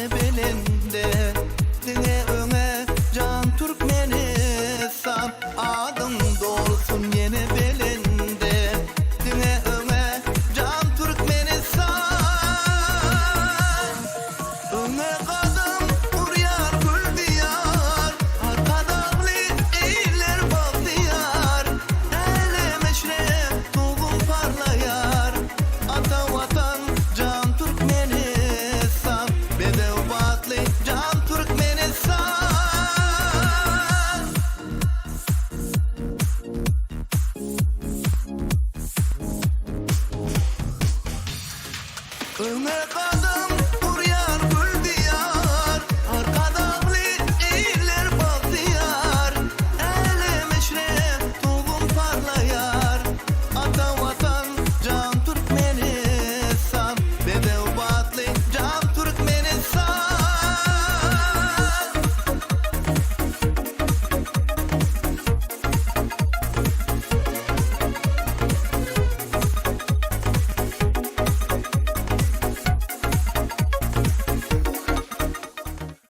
yeni belinde. Dine öne can Türkmenistan, adım dolsun yeni belinde. Dine öne can Türkmenistan, öne kadın uryar gül diyar, arkadağlı eğiler bahtiyar. Ele meşrep tuğum parlayar, ata vatan can Türkmenistan, bedev batlı can Türkmenistan. Öne kadın